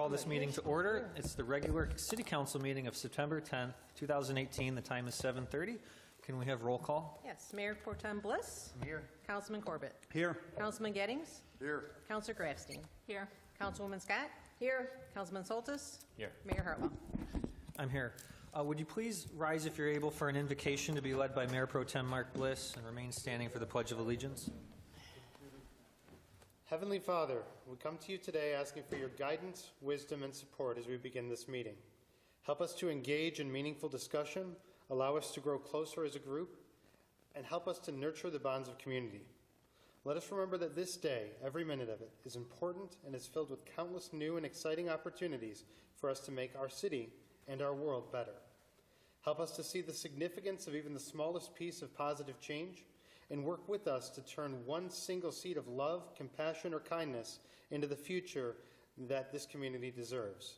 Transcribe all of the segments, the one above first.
call this meeting to order. It's the regular City Council meeting of September 10th, 2018. The time is 7:30. Can we have roll call? Yes, Mayor Pro Tem Bliss. Here. Councilman Corbett. Here. Councilman Gettings. Here. Councilor Grafstein. Here. Councilwoman Scott. Here. Councilman Soltis. Here. Mayor Hartwell. I'm here. Would you please rise if you're able for an invocation to be led by Mayor Pro Tem Mark Bliss and remain standing for the Pledge of Allegiance? Heavenly Father, we come to you today asking for your guidance, wisdom, and support as we begin this meeting. Help us to engage in meaningful discussion, allow us to grow closer as a group, and help us to nurture the bonds of community. Let us remember that this day, every minute of it, is important and is filled with countless new and exciting opportunities for us to make our city and our world better. Help us to see the significance of even the smallest piece of positive change, and work with us to turn one single seed of love, compassion, or kindness into the future that this community deserves.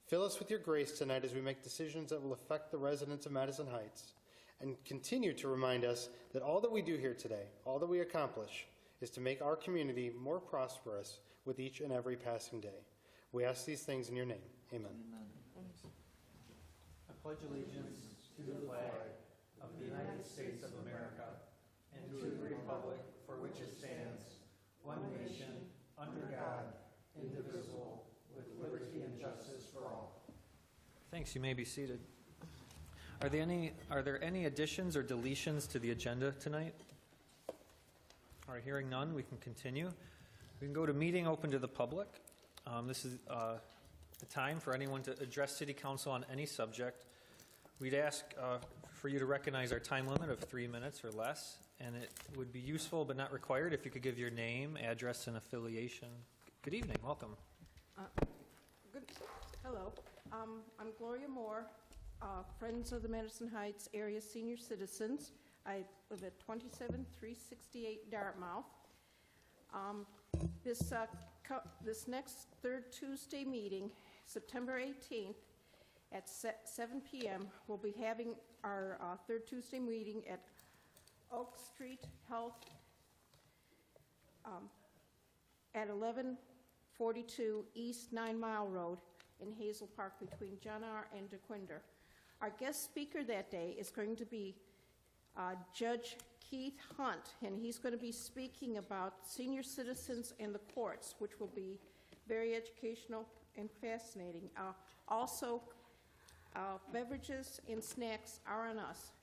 Fill us with your grace tonight as we make decisions that will affect the residents of Madison Heights, and continue to remind us that all that we do here today, all that we accomplish, is to make our community more prosperous with each and every passing day. We ask these things in your name. Amen. I pledge allegiance to the flag of the United States of America and to the republic for which it stands, one nation, under God, indivisible, with liberty and justice for all. Thanks. You may be seated. Are there any additions or deletions to the agenda tonight? All right, hearing none, we can continue. We can go to meeting open to the public. This is the time for anyone to address City Council on any subject. We'd ask for you to recognize our time limit of 3 minutes or less, and it would be useful but not required if you could give your name, address, and affiliation. Good evening. Welcome. Hello. I'm Gloria Moore, Friends of the Madison Heights Area Senior Citizens. I live at 27368 Dartmouth. This next third Tuesday meeting, September 18th, at 7 p.m., we'll be having our third Tuesday meeting at Oak Street Health at 1142 East 9 Mile Road in Hazel Park between John R. and DeQuinder. Our guest speaker that day is going to be Judge Keith Hunt, and he's going to be speaking about senior citizens and the courts, which will be very educational and fascinating. Also, beverages and snacks are on us.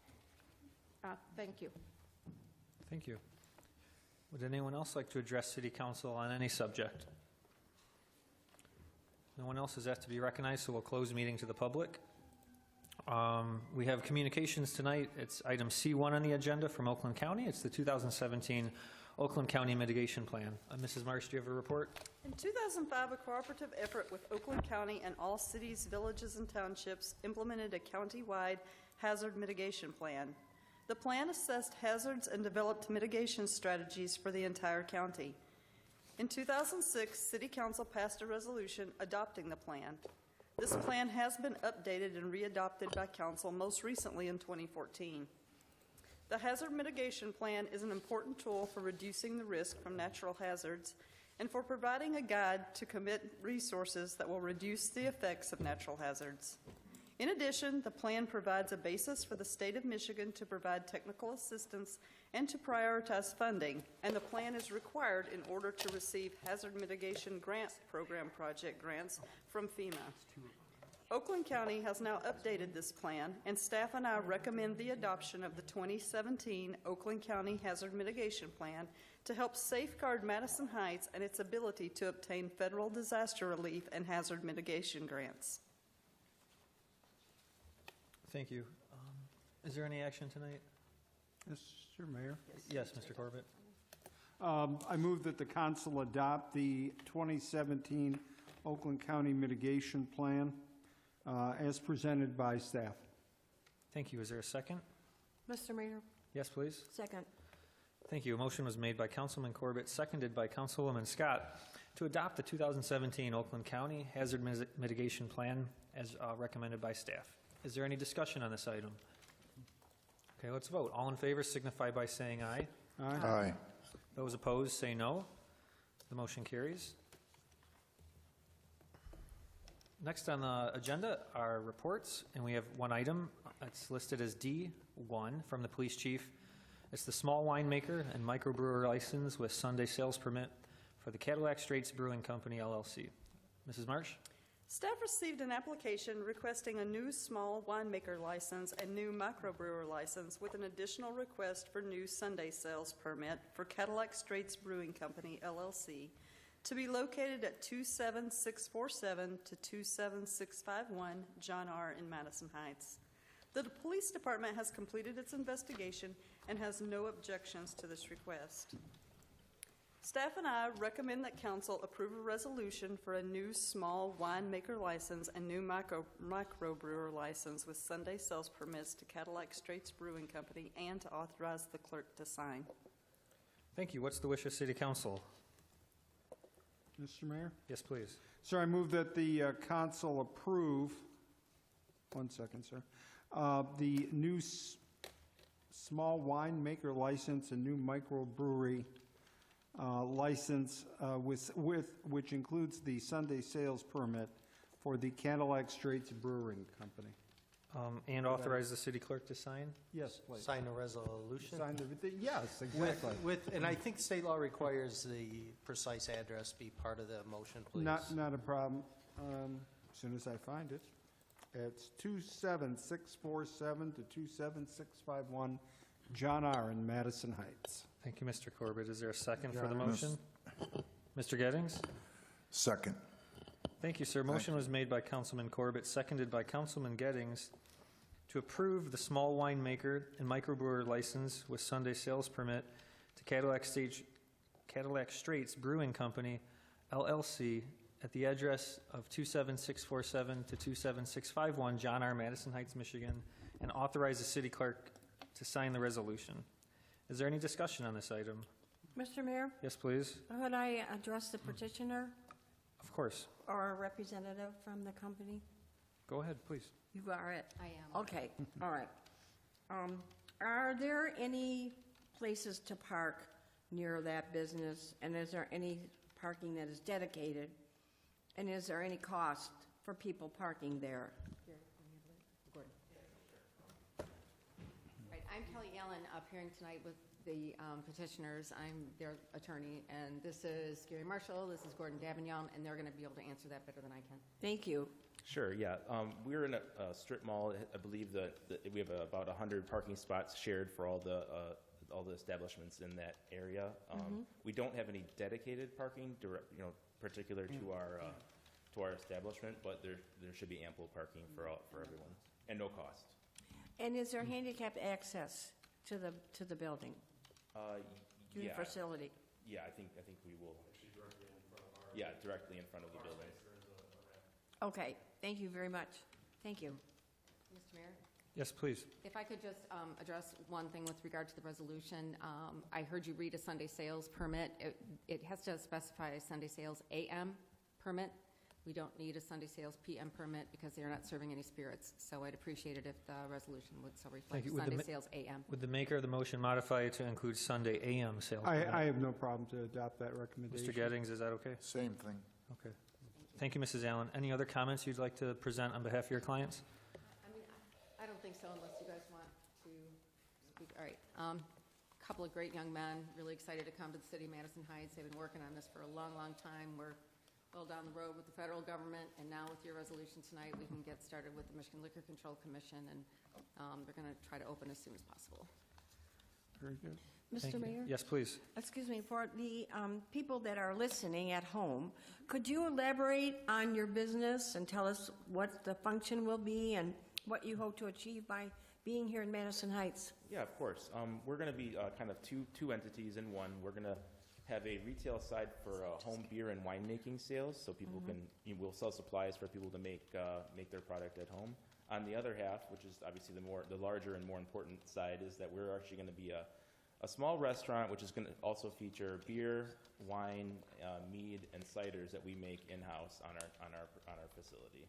Thank you. Thank you. Would anyone else like to address City Council on any subject? No one else is asked to be recognized, so we'll close meeting to the public. We have communications tonight. It's item C1 on the agenda from Oakland County. It's the 2017 Oakland County Mitigation Plan. Mrs. Marsh, do you have a report? In 2005, a cooperative effort with Oakland County and all cities, villages, and townships implemented a county-wide hazard mitigation plan. The plan assessed hazards and developed mitigation strategies for the entire county. In 2006, City Council passed a resolution adopting the plan. This plan has been updated and readopted by Council most recently in 2014. The Hazard Mitigation Plan is an important tool for reducing the risk from natural hazards and for providing a guide to commit resources that will reduce the effects of natural hazards. In addition, the plan provides a basis for the state of Michigan to provide technical assistance and to prioritize funding, and the plan is required in order to receive Hazard Mitigation Grant Program project grants from FEMA. Oakland County has now updated this plan, and staff and I recommend the adoption of the 2017 Oakland County Hazard Mitigation Plan to help safeguard Madison Heights and its ability to obtain federal disaster relief and hazard mitigation grants. Thank you. Is there any action tonight? Mr. Mayor? Yes, Mr. Corbett. I move that the council adopt the 2017 Oakland County Mitigation Plan as presented by staff. Thank you. Is there a second? Mr. Mayor. Yes, please. Second. Thank you. A motion was made by Councilman Corbett, seconded by Councilwoman Scott, to adopt the 2017 Oakland County Hazard Mitigation Plan as recommended by staff. Is there any discussion on this item? Okay, let's vote. All in favor signify by saying aye. Aye. Aye. Those opposed say no. The motion carries. Next on the agenda are reports, and we have one item. It's listed as D1 from the police chief. It's the small winemaker and microbrewer license with Sunday sales permit for the Cadillac Straits Brewing Company, LLC. Mrs. Marsh? Staff received an application requesting a new small winemaker license and new microbrewer license with an additional request for new Sunday sales permit for Cadillac Straits Brewing Company, LLC, to be located at 27647 to 27651 John R. in Madison Heights. The police department has completed its investigation and has no objections to this request. Staff and I recommend that council approve a resolution for a new small winemaker license and new microbrewer license with Sunday sales permits to Cadillac Straits Brewing Company and to authorize the clerk to sign. Thank you. What's the wish of City Council? Mr. Mayor? Yes, please. Sir, I move that the council approve, one second, sir, the new small winemaker license and new microbrewery license which includes the Sunday sales permit for the Cadillac Straits Brewing Company. And authorize the city clerk to sign? Yes, please. Sign a resolution? Sign everything, yes, exactly. And I think state law requires the precise address be part of the motion, please. Not a problem. As soon as I find it. It's 27647 to 27651 John R. in Madison Heights. Thank you, Mr. Corbett. Is there a second for the motion? Mr. Gettings? Second. Thank you, sir. Motion was made by Councilman Corbett, seconded by Councilman Gettings, to approve the small winemaker and microbrewer license with Sunday sales permit to Cadillac Straits Brewing Company, LLC, at the address of 27647 to 27651 John R. Madison Heights, Michigan, and authorize the city clerk to sign the resolution. Is there any discussion on this item? Mr. Mayor, Yes, please. could I address the petitioner Of course. or a representative from the company? Go ahead, please. You are it. I am. Okay, all right. Are there any places to park near that business? And is there any parking that is dedicated? And is there any cost for people parking there? Right, I'm Kelly Allen, appearing tonight with the petitioners. I'm their attorney, and this is Gary Marshall, this is Gordon Davignon, and they're going to be able to answer that better than I can. Thank you. Sure, yeah. We're in a strip mall. I believe that we have about 100 parking spots shared for all the establishments in that area. We don't have any dedicated parking, particular to our establishment, but there should be ample parking for everyone, and no cost. And is there handicapped access to the building? To the facility? Yeah, I think we will. Yeah, directly in front of the building. Okay, thank you very much. Thank you. Mr. Mayor? Yes, please. If I could just address one thing with regard to the resolution. I heard you read a Sunday sales permit. It has to specify a Sunday sales AM permit. We don't need a Sunday sales PM permit because they are not serving any spirits. So I'd appreciate it if the resolution would so reflect you. Would Sunday sales AM. Would the maker of the motion modify it to include Sunday AM sales? I have no problem to adopt that recommendation. Mr. Gettings, is that okay? Same thing. Okay. Thank you, Mrs. Allen. Any other comments you'd like to present on behalf of your clients? I mean, I don't think so unless you guys want to speak. All right. Couple of great young men, really excited to come to the city of Madison Heights. They've been working on this for a long, long time. We're well down the road with the federal government, and now with your resolution tonight, we can get started with the Michigan Liquor Control Commission, and they're going to try to open as soon as possible. Very good. Thank Mr. you. Mayor? Yes, please. Excuse me, for the people that are listening at home, could you elaborate on your business and tell us what the function will be and what you hope to achieve by being here in Madison Heights? Yeah, of course. We're going to be kind of two entities in one. We're going to have a retail side for home beer and winemaking sales, so people we'll sell supplies for people to make their product at home. On the other half, which is obviously the larger and more important side, is that we're actually going to be a small restaurant which is going to also feature beer, wine, mead, and ciders that we make in-house on our facility.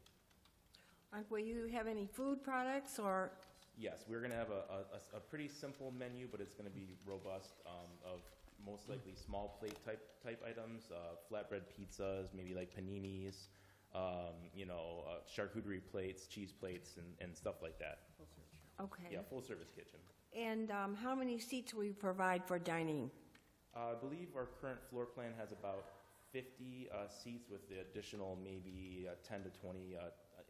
Will you have any food products or? Yes, we're going to have a pretty simple menu, but it's going to be robust of most likely small plate type items, flatbread pizzas, maybe like paninis, charcuterie plates, cheese plates, and stuff like that. Okay. Yeah, full-service kitchen. And how many seats will you provide for dining? I believe our current floor plan has about 50 seats with the additional maybe 10 to 20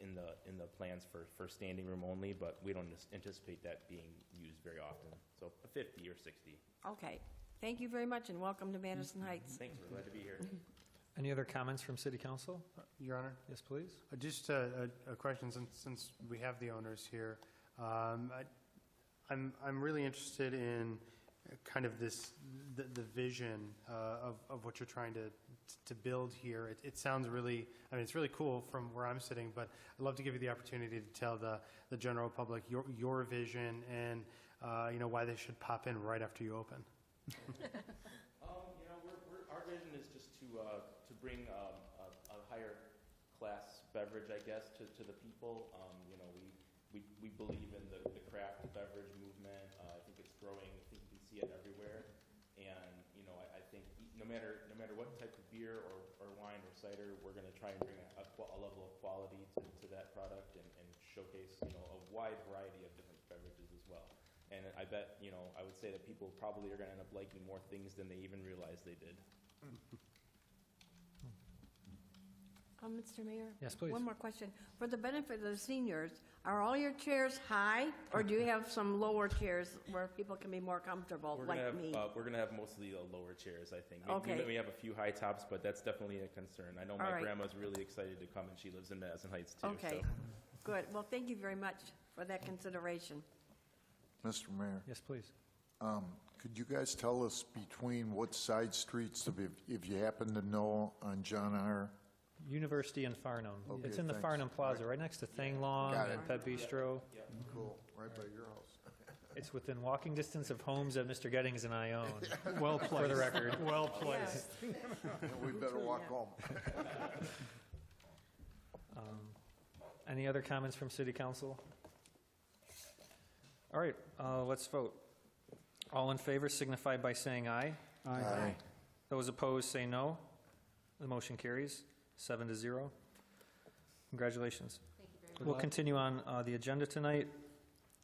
in the plans for standing room only, but we don't anticipate that being used very often. So 50 or 60. Okay. Thank you very much, and welcome to Madison Heights. Thanks, we're glad to be here. Any other comments from City Council? Your Honor, Yes, please. just a question since we have the owners here. I'm really interested in kind of the vision of what you're trying to build here. It sounds really, it's really cool from where I'm sitting, but I'd love to give you the opportunity to tell the general public your vision and why they should pop in right after you open. Our vision is just to bring a higher class beverage, I guess, to the people. We believe in the craft beverage movement. I think it's growing. I think you can see it everywhere. And I think no matter what type of beer or wine or cider, we're going to try and bring a level of quality to that product and showcase a wide variety of different beverages as well. And I bet I would say that people probably are going to end up liking more things than they even realized they did. Mr. Mayor? Yes, please. One more question. For the benefit of the seniors, are all your chairs high, or do you have some lower chairs where people can be more comfortable, We're like gonna have, me? We're going to have mostly lower chairs, I think. Okay. We have a few high tops, but that's definitely a concern. I know All my right. grandma's really excited to come, and she lives in Madison Heights, too. Okay, So. good. Well, thank you very much for that consideration. Mr. Mayor, Yes, please. could you guys tell us between what side streets, if you happen to know, on John R.? University and Farnham. Okay, It's in the thanks. Farnham Plaza, right next to Thang Long Got it. and Pet Bistro. Cool, right by your house. It's within walking distance of homes that Mr. Gettings and I own. Well For the record. Well placed. We better walk home. Any other comments from City Council? All right, let's vote. All in favor signify by saying aye. Aye. Those opposed say no. The motion carries 7-0. Congratulations. Thank you very much. We'll continue on the agenda tonight.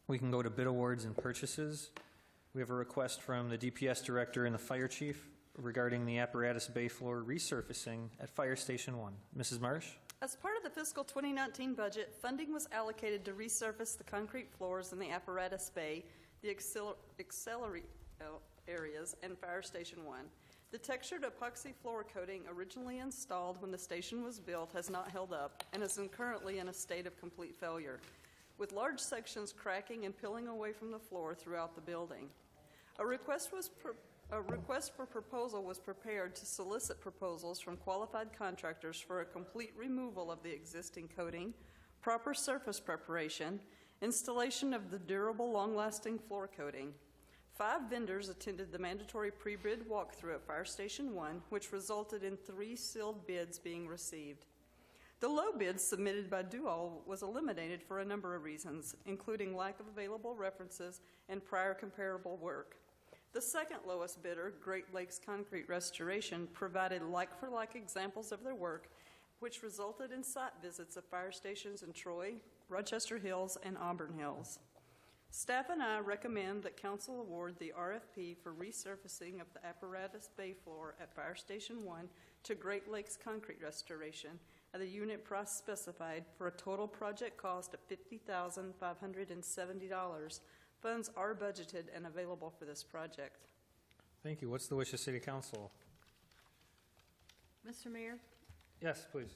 We can go to bid awards and purchases. We have a request from the DPS Director and the Fire Chief regarding the apparatus bay floor resurfacing at Fire Station 1. Mrs. Marsh? As part of the fiscal 2019 budget, funding was allocated to resurface the concrete floors in the apparatus bay, the auxiliary areas, and Fire Station 1. The textured epoxy floor coating originally installed when the station was built has not held up and is currently in a state of complete failure, with large sections cracking and peeling away from the floor throughout the building. A request for proposal was prepared to solicit proposals from qualified contractors for a complete removal of the existing coating, proper surface preparation, installation of the durable, long-lasting floor coating. 5 vendors attended the mandatory pre-bid walkthrough at Fire Station 1, which resulted in 3 sealed bids being received. The low bid submitted by Dual was eliminated for a number of reasons, including lack of available references and prior comparable work. The second lowest bidder, Great Lakes Concrete Restoration, provided like-for-like examples of their work, which resulted in site visits of fire stations in Troy, Rochester Hills, and Auburn Hills. Staff and I recommend that Council award the RFP for resurfacing of the apparatus bay floor at Fire Station 1 to Great Lakes Concrete Restoration at the unit price specified for a total project cost of $50,570. Funds are budgeted and available for this project. Thank you. What's the wish of City Council? Mr. Mayor? Yes, please.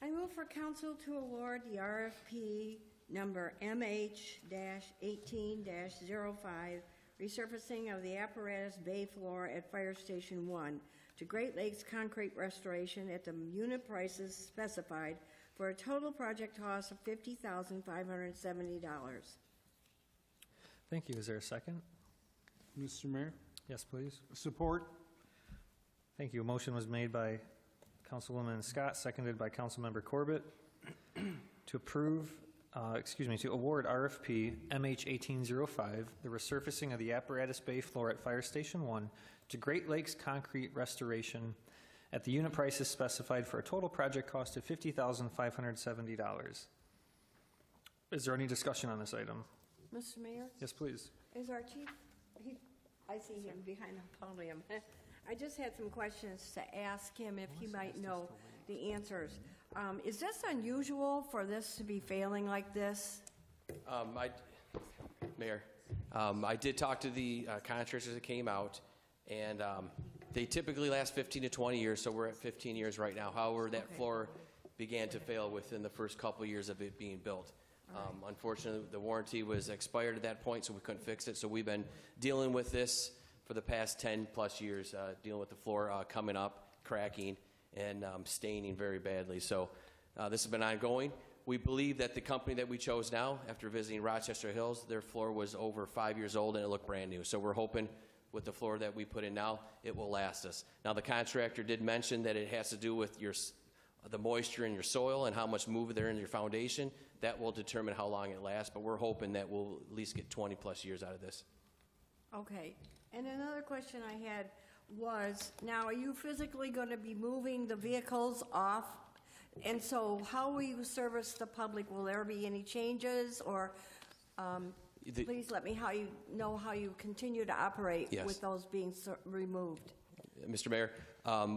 I move for council to award the RFP number MH-18-05, resurfacing of the apparatus bay floor at Fire Station 1 to Great Lakes Concrete Restoration at the unit prices specified for a total project cost of $50,570. Thank you. Is there a second? Mr. Mayor? Yes, please. Support? Thank you. A motion was made by Councilwoman Scott, seconded by Councilmember Corbett, to award RFP MH-1805, the resurfacing of the apparatus bay floor at Fire Station 1 to Great Lakes Concrete Restoration at the unit prices specified for a total project cost of $50,570. Is there any discussion on this item? Mr. Mayor, Yes, please. is our chief, I see him behind the podium. I just had some questions to ask him if he might know the answers. Is this unusual for this to be failing like this? Mayor, I did talk to the contractors that came out, and they typically last 15 to 20 years, so we're at 15 years right now. However, that floor began to fail within the first couple years of it being built. Unfortunately, the warranty was expired at that point, so we couldn't fix it. So we've been dealing with this for the past 10-plus years, dealing with the floor coming up, cracking, and staining very badly. So this has been ongoing. We believe that the company that we chose now, after visiting Rochester Hills, their floor was over 5 years old and it looked brand new. So we're hoping with the floor that we put in now, it will last us. Now, the contractor did mention that it has to do with the moisture in your soil and how much move there in your foundation. That will determine how long it lasts, but we're hoping that we'll at least get 20-plus years out of this. Okay. And another question I had was, now, are you physically going to be moving the vehicles off? And so how will you service the public? Will there be any changes? Or please let me know how you continue to operate with those being removed. Mr. Mayor,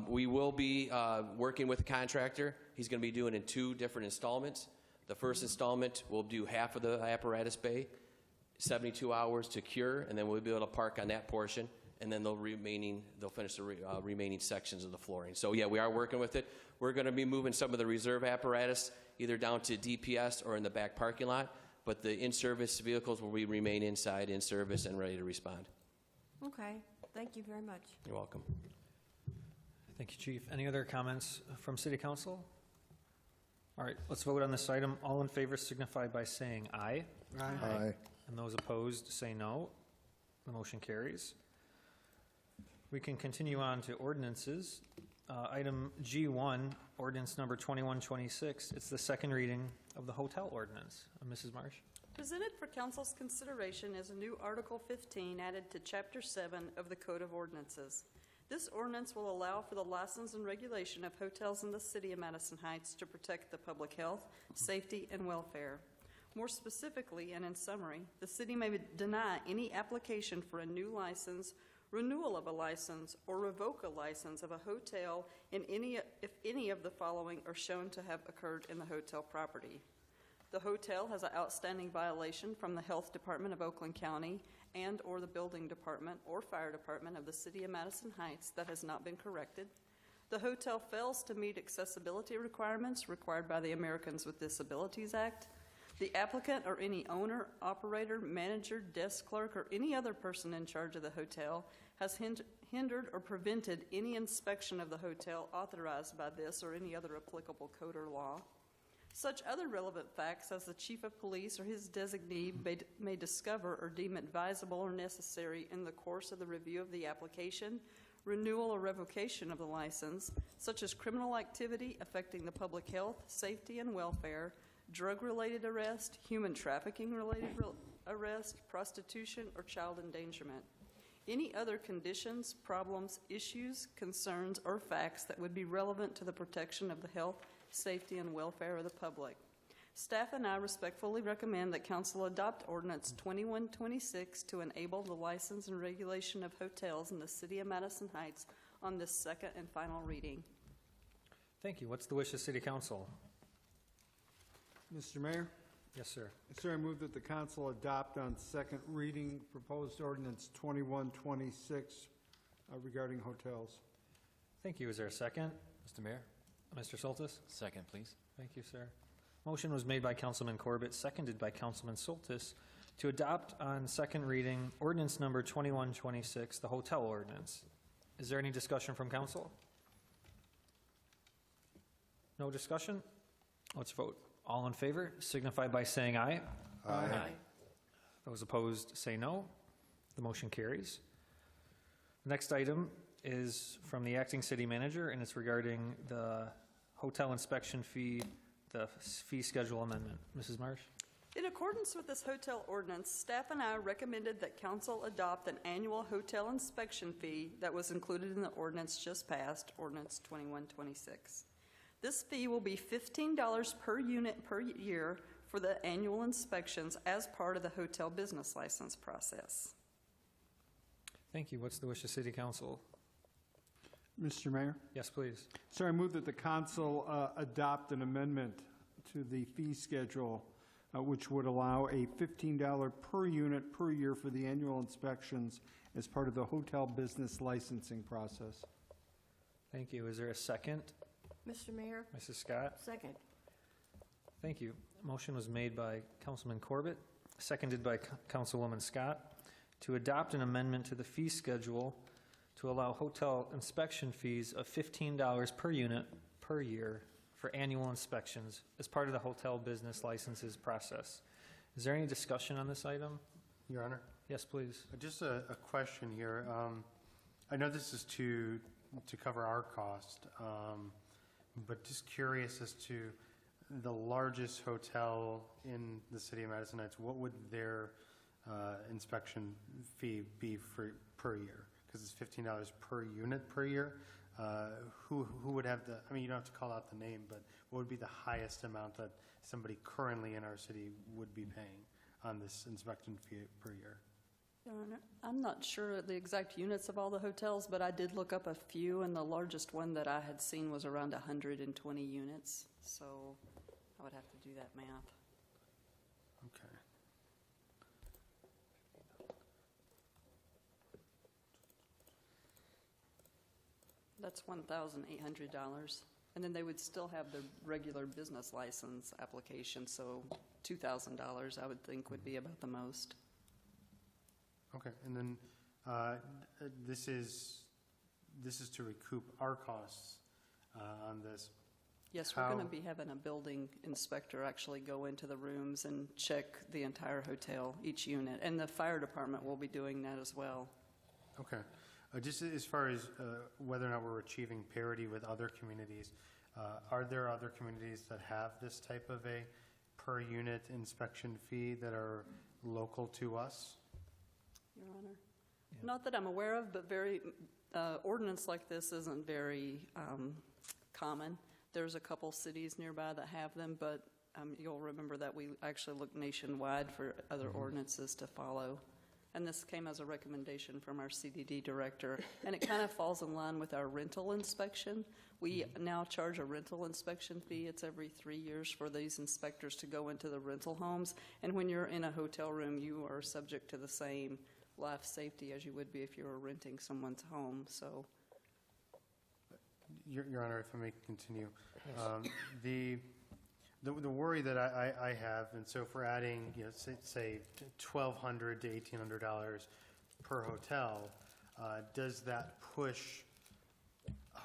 we will be working with the contractor. He's going to be doing it in 2 different installments. The first installment, we'll do half of the apparatus bay, 72 hours to cure, and then we'll be able to park on that portion, and then they'll finish the remaining sections of the flooring. So yeah, we are working with it. We're going to be moving some of the reserve apparatus either down to DPS or in the back parking lot, but the in-service vehicles will remain inside, in service, and ready to respond. Okay. Thank you very much. You're welcome. Thank you, Chief. Any other comments from City Council? All right, let's vote on this item. All in favor signify by saying aye. Aye. And those opposed say no. The motion carries. We can continue on to ordinances. Item G1, ordinance number 2126. It's the second reading of the hotel ordinance. Mrs. Marsh? Presented for council's consideration is a new Article 15 added to Chapter 7 of the Code of Ordinances. This ordinance will allow for the license and regulation of hotels in the city of Madison Heights to protect the public health, safety, and welfare. More specifically, and in summary, the city may deny any application for a new license, renewal of a license, or revoke a license of a hotel if any of the following are shown to have occurred in the hotel property. The hotel has an outstanding violation from the Health Department of Oakland County and or the Building Department or Fire Department of the City of Madison Heights that has not been corrected. The hotel fails to meet accessibility requirements required by the Americans with Disabilities Act. The applicant or any owner, operator, manager, desk clerk, or any other person in charge of the hotel has hindered or prevented any inspection of the hotel authorized by this or any other applicable code or law. Such other relevant facts as the chief of police or his designee may discover or deem advisable or necessary in the course of the review of the application, renewal or revocation of the license, such as criminal activity affecting the public health, safety, and welfare, drug-related arrest, human trafficking-related arrest, prostitution, or child endangerment. Any other conditions, problems, issues, concerns, or facts that would be relevant to the protection of the health, safety, and welfare of the public. Staff and I respectfully recommend that council adopt ordinance 2126 to enable the license and regulation of hotels in the city of Madison Heights on this second and final reading. Thank you. What's the wish of City Council? Mr. Mayor? Yes, sir. Sir, I move that the council adopt on second reading proposed ordinance 2126 regarding hotels. Thank you. Is there a second? Mr. Mayor? Mr. Soltis? Second, please. Thank you, sir. Motion was made by Councilman Corbett, seconded by Councilman Soltis, to adopt on second reading ordinance number 2126, the hotel ordinance. Is there any discussion from council? No discussion? Let's vote. All in favor signify by saying aye. Aye. Those opposed say no. The motion carries. The next item is from the acting city manager, and it's regarding the hotel inspection fee, the fee schedule amendment. Mrs. Marsh? In accordance with this hotel ordinance, staff and I recommended that council adopt an annual hotel inspection fee that was included in the ordinance just passed, Ordinance 2126. This fee will be $15 per unit per year for the annual inspections as part of the hotel business license process. Thank you. What's the wish of City Council? Mr. Mayor? Yes, please. Sir, I move that the council adopt an amendment to the fee schedule which would allow a $15 per unit per year for the annual inspections as part of the hotel business licensing process. Thank you. Is there a second? Mr. Mayor, Mrs. Scott? second. Thank you. Motion was made by Councilman Corbett, seconded by Councilwoman Scott, to adopt an amendment to the fee schedule to allow hotel inspection fees of $15 per unit per year for annual inspections as part of the hotel business licenses process. Is there any discussion on this item? Your Honor? Yes, please. Just a question here. I know this is to cover our cost, but just curious as to the largest hotel in the city of Madison Heights, what would their inspection fee be per year? Because it's $15 per unit per year. Who would have the, I mean, you don't have to call out the name, but what would be the highest amount that somebody currently in our city would be paying on this inspection fee per year? Your Honor, I'm not sure the exact units of all the hotels, but I did look up a few, and the largest one that I had seen was around 120 units. So I would have to do that math. Okay. That's $1,800. And then they would still have the regular business license application, so $2,000 I would think would be about the most. Okay, and then this is to recoup our costs on this. Yes, we're going to be having a building inspector actually go into the rooms and check the entire hotel, each unit, and the fire department will be doing that as well. Okay. Just as far as whether or not we're achieving parity with other communities, are there other communities that have this type of a per unit inspection fee that are local to us? Your Honor. Yeah. Not that I'm aware of, but ordinance like this isn't very common. There's a couple cities nearby that have them, but you'll remember that we actually look nationwide for other ordinances to follow. And this came as a recommendation from our CDD director, and it kind of falls in line with our rental inspection. We now charge a rental inspection fee. It's every 3 years for these inspectors to go into the rental homes. And when you're in a hotel room, you are subject to the same life safety as you would be if you were renting someone's home. So, Your Honor, if I may continue, the worry that I have, and so if we're adding, say $1,200 to $1,800 per hotel, does that push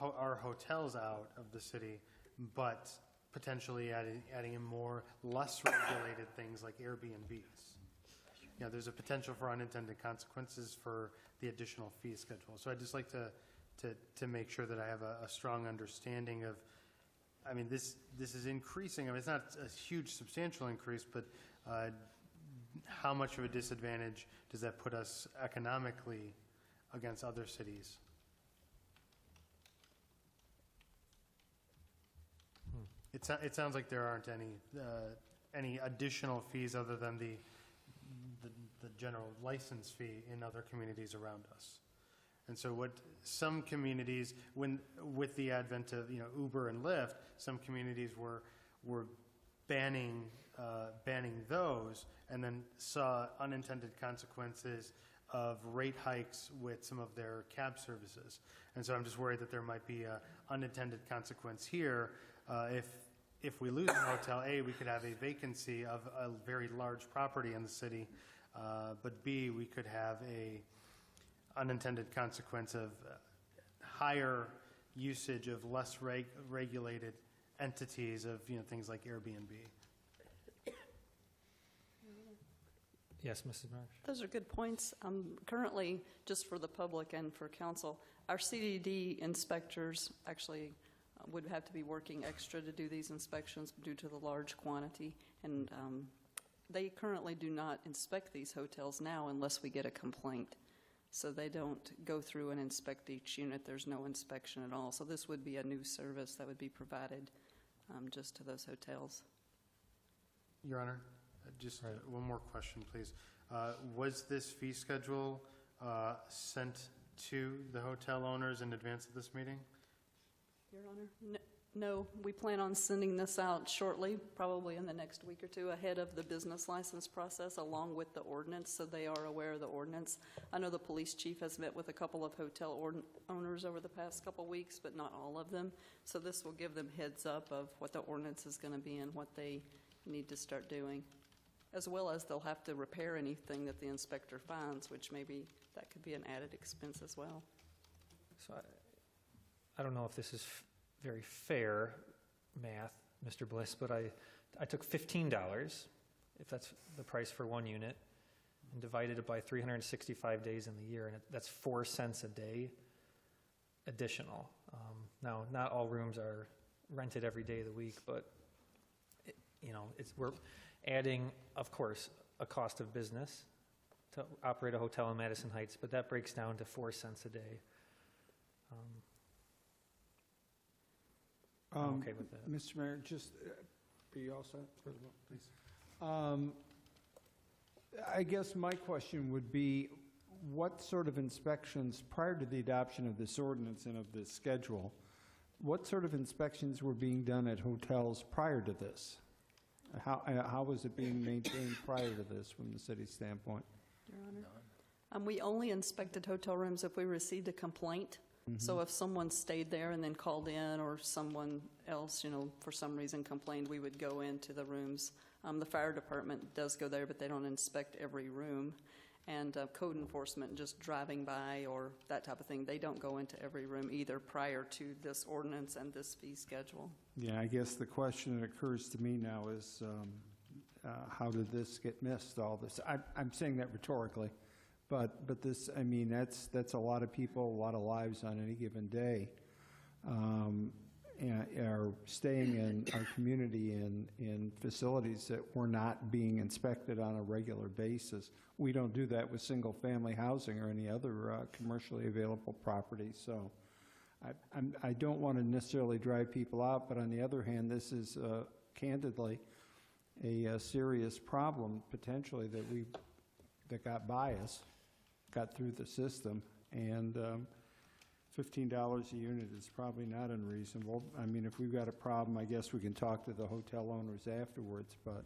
our hotels out of the city, but potentially adding in more less regulated things like Airbnbs? There's a potential for unintended consequences for the additional fee schedule. So I'd just like to make sure that I have a strong understanding of, I mean, this is increasing. I mean, it's not a huge, substantial increase, but how much of a disadvantage does that put us economically against other cities? It sounds like there aren't any additional fees other than the general license fee in other communities around us. And so what some communities, with the advent of Uber and Lyft, some communities were banning those, and then saw unintended consequences of rate hikes with some of their cab services. And so I'm just worried that there might be an unintended consequence here. If we lose a hotel, A, we could have a vacancy of a very large property in the city, but B, we could have a unintended consequence of higher usage of less regulated entities of things like Airbnb. Yes, Mrs. Marsh. those are good points. Currently, just for the public and for council, our CDD inspectors actually would have to be working extra to do these inspections due to the large quantity, and they currently do not inspect these hotels now unless we get a complaint. So they don't go through and inspect each unit. There's no inspection at all. So this would be a new service that would be provided just to those hotels. Your Honor, just one more question, please. Was this fee schedule sent to the hotel owners in advance of this meeting? Your Honor, no, we plan on sending this out shortly, probably in the next week or two, ahead of the business license process, along with the ordinance, so they are aware of the ordinance. I know the police chief has met with a couple of hotel owners over the past couple weeks, but not all of them. So this will give them heads up of what the ordinance is going to be and what they need to start doing, as well as they'll have to repair anything that the inspector finds, which maybe that could be an added expense as well. So I don't know if this is very fair math, Mr. Bliss, but I took $15, if that's the price for one unit, and divided it by 365 days in the year, and that's 4 cents a day additional. Now, not all rooms are rented every day of the week, but we're adding, of course, a cost of business to operate a hotel in Madison Heights, but that breaks down to 4 cents a day. I'm okay with that. Mr. Mayor, just, are you all set? Please. I guess my question would be, what sort of inspections, prior to the adoption of this ordinance and of this schedule, what sort of inspections were being done at hotels prior to this? How was it being maintained prior to this from the city's standpoint? Your Honor, we only inspected hotel rooms if we received a complaint. So if someone stayed there and then called in, or someone else, for some reason complained, we would go into the rooms. The fire department does go there, but they don't inspect every room. And code enforcement, just driving by or that type of thing, they don't go into every room either prior to this ordinance and this fee schedule. Yeah, I guess the question that occurs to me now is, how did this get missed, all this? I'm saying that rhetorically. But this, I mean, that's a lot of people, a lot of lives on any given day, and are staying in our community in facilities that were not being inspected on a regular basis. We don't do that with single-family housing or any other commercially available property. So I don't want to necessarily drive people out, but on the other hand, this is candidly a serious problem potentially that got by us. Got through the system, and $15 a unit is probably not unreasonable. I mean, if we've got a problem, I guess we can talk to the hotel owners afterwards, but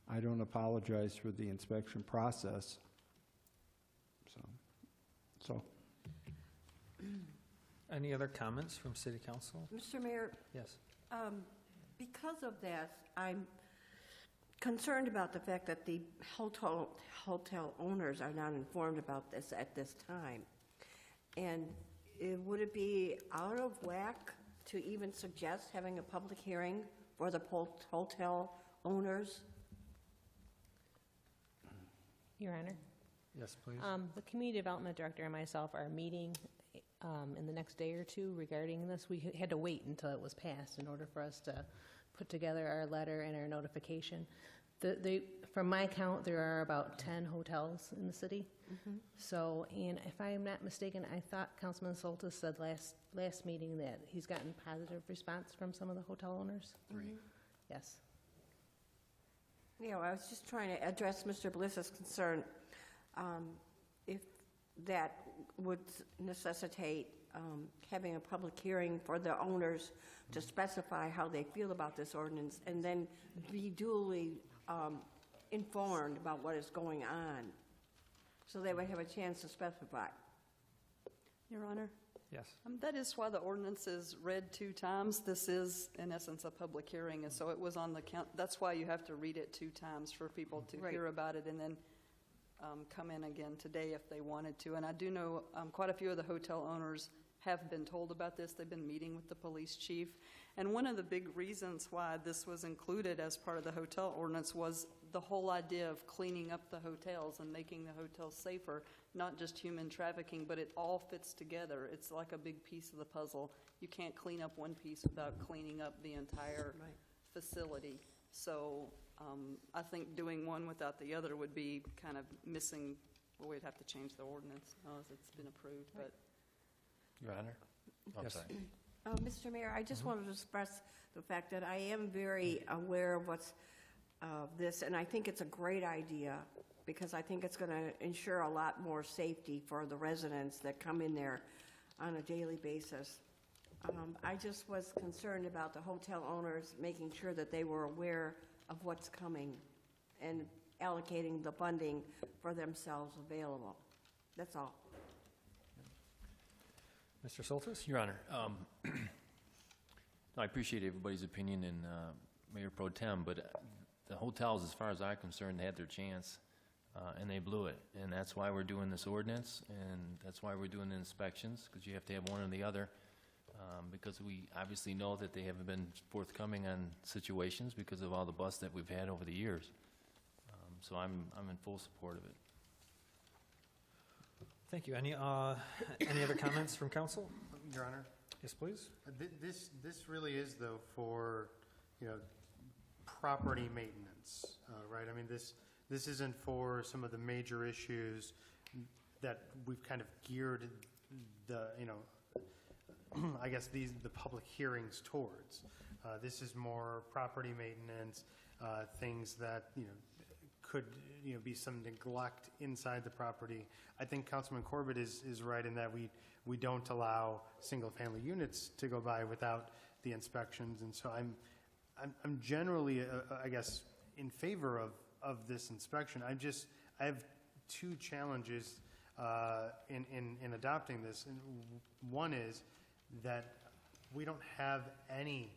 I don't apologize for the inspection process. So. Any other comments from City Council? Mr. Mayor, Yes. because of that, I'm concerned about the fact that the hotel owners are not informed about this at this time. And would it be out of whack to even suggest having a public hearing for the hotel owners? Your Honor, Yes, please. the Community Development Director and myself are meeting in the next day or two regarding this. We had to wait until it was passed in order for us to put together our letter and our notification. From my count, there are about 10 hotels in the city. So, and if I am not mistaken, I thought Councilman Soltis said last meeting that he's gotten positive response from some of the hotel owners. 3. Yes. Yeah, I was just trying to address Mr. Bliss's concern. If that would necessitate having a public hearing for the owners to specify how they feel about this ordinance, and then be duly informed about what is going on, so they would have a chance to specify. Your Honor? Yes. That is why the ordinance is read 2 times. This is, in essence, a public hearing, and so it was on the count. That's why you have to read it 2 times for people to hear about it and then come in again today if they wanted to. And I do know quite a few of the hotel owners have been told about this. They've been meeting with the police chief. And one of the big reasons why this was included as part of the hotel ordinance was the whole idea of cleaning up the hotels and making the hotels safer, not just human trafficking, but it all fits together. It's like a big piece of the puzzle. You can't clean up one piece without cleaning up the entire facility. So I think doing one without the other would be kind of missing, well, we'd have to change the ordinance as it's been approved, but. Your Honor? Oh, I'm Yes. sorry. Mr. Mayor, I just wanted to express the fact that I am very aware of what's this, and I think it's a great idea because I think it's going to ensure a lot more safety for the residents that come in there on a daily basis. I just was concerned about the hotel owners making sure that they were aware of what's coming and allocating the funding for themselves available. That's all. Mr. Soltis? Your Honor, I appreciate everybody's opinion and Mayor Pro Tem, but the hotels, as far as I'm concerned, had their chance and they blew it. And that's why we're doing this ordinance, and that's why we're doing the inspections, because you have to have one or the other. Because we obviously know that they haven't been forthcoming on situations because of all the busts that we've had over the years. So I'm in full support of it. Thank you. Any other comments from council? Your Honor? Yes, please. This really is, though, for, property maintenance, right? I mean, this isn't for some of the major issues that we've kind of geared the, I guess the public hearings towards. This is more property maintenance, things that, could, be some neglect inside the property. I think Councilman Corbett is right in that we don't allow single-family units to go by without the inspections, and so I'm generally, I guess, in favor of this inspection. I have two challenges in adopting this. And one is that we don't have any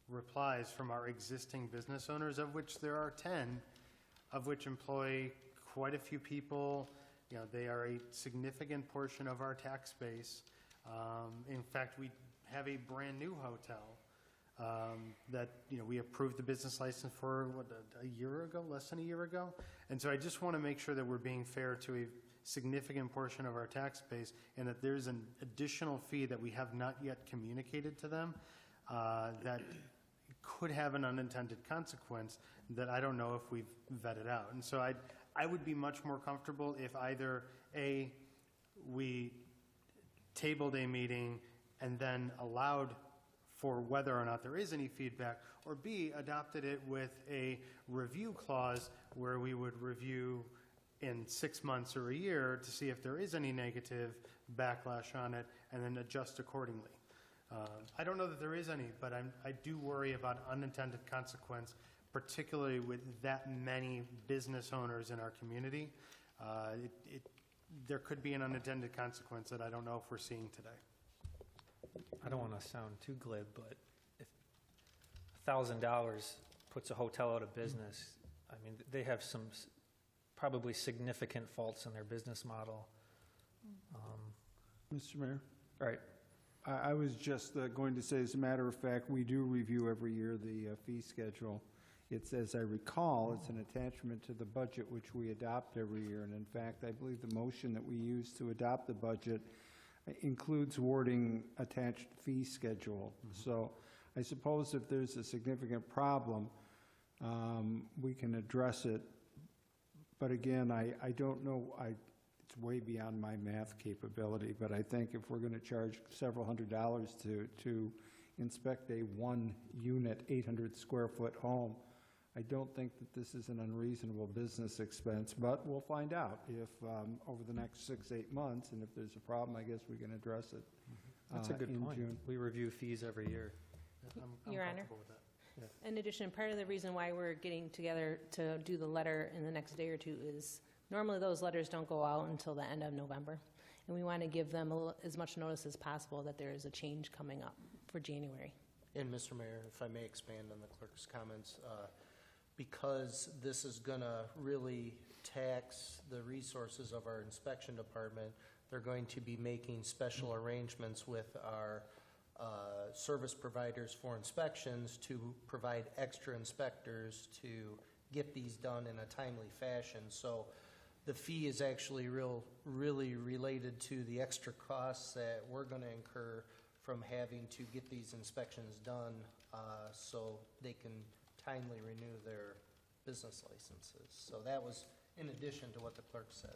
replies from our existing business owners, of which there are 10, of which employ quite a few people. They are a significant portion of our tax base. In fact, we have a brand-new hotel that, we approved the business license for, a year ago, less than a year ago? And so I just want to make sure that we're being fair to a significant portion of our tax base, and that there's an additional fee that we have not yet communicated to them that could have an unintended consequence that I don't know if we've vetted out. And so I would be much more comfortable if either, A, we tabled a meeting and then allowed for whether or not there is any feedback, or B, adopted it with a review clause where we would review in 6 months or a year to see if there is any negative backlash on it and then adjust accordingly. I don't know that there is any, but I do worry about unintended consequence, particularly with that many business owners in our community. There could be an unintended consequence that I don't know if we're seeing today. I don't want to sound too glib, but if $1,000 puts a hotel out of business, I mean, they have some probably significant faults in their business model. Mr. Mayor? All right. I was just going to say, as a matter of fact, we do review every year the fee schedule. It's, as I recall, it's an attachment to the budget which we adopt every year. And in fact, I believe the motion that we use to adopt the budget includes wording attached fee schedule. So I suppose if there's a significant problem, we can address it. But again, I don't know, it's way beyond my math capability, but I think if we're going to charge several $100s to inspect a one-unit, 800-square-foot home, I don't think that this is an unreasonable business expense, but we'll find out if over the next 6-8 months, and if there's a problem, I guess we can address it. That's a good in point. June. We review fees every year. I'm Your Honor. comfortable with that. In addition, part of the reason why we're getting together to do the letter in the next day or two is normally those letters don't go out until the end of November. And we want to give them as much notice as possible that there is a change coming up for January. And Mr. Mayor, if I may expand on the clerk's comments, because this is going to really tax the resources of our inspection department, they're going to be making special arrangements with our service providers for inspections to provide extra inspectors to get these done in a timely fashion. So the fee is actually really related to the extra costs that we're going to incur from having to get these inspections done so they can kindly renew their business licenses. So that was in addition to what the clerk said.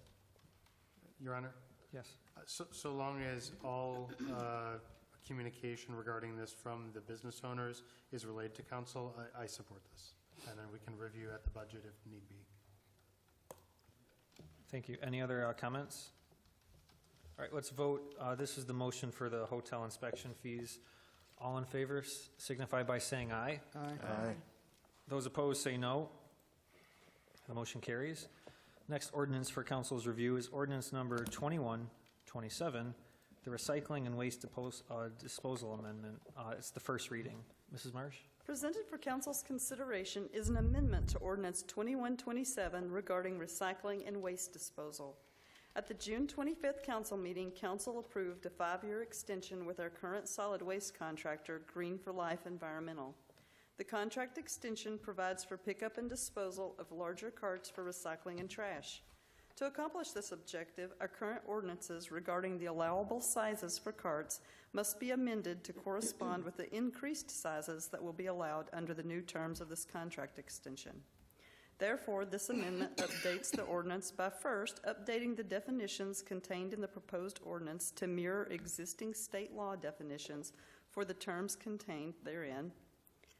Your Honor, Yes. so long as all communication regarding this from the business owners is relayed to council, I support this. And then we can review at the budget if need be. Thank you. Any other comments? All right, let's vote. This is the motion for the hotel inspection fees. All in favor signify by saying aye. Aye. Those opposed say no. The motion carries. Next ordinance for council's review is ordinance number 2127, the recycling and waste disposal amendment. It's the first reading. Mrs. Marsh? Presented for council's consideration is an amendment to ordinance 2127 regarding recycling and waste disposal. At the June 25th council meeting, council approved a 5-year extension with our current solid waste contractor, Green for Life Environmental. The contract extension provides for pickup and disposal of larger carts for recycling and trash. To accomplish this objective, our current ordinances regarding the allowable sizes for carts must be amended to correspond with the increased sizes that will be allowed under the new terms of this contract extension. Therefore, this amendment updates the ordinance by first updating the definitions contained in the proposed ordinance to mirror existing state law definitions for the terms contained therein.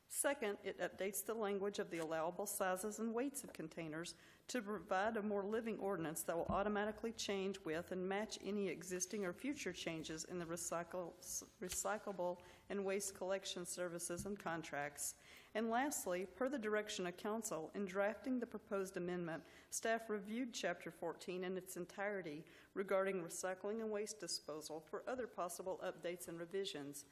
Second, it updates the language of the allowable sizes and weights of containers to provide a more living ordinance that will automatically change with and match any existing or future changes in the recyclable and waste collection services and contracts. And lastly, per the direction of council, in drafting the proposed amendment, staff reviewed Chapter 14 in its entirety regarding recycling and waste disposal for other possible updates and revisions.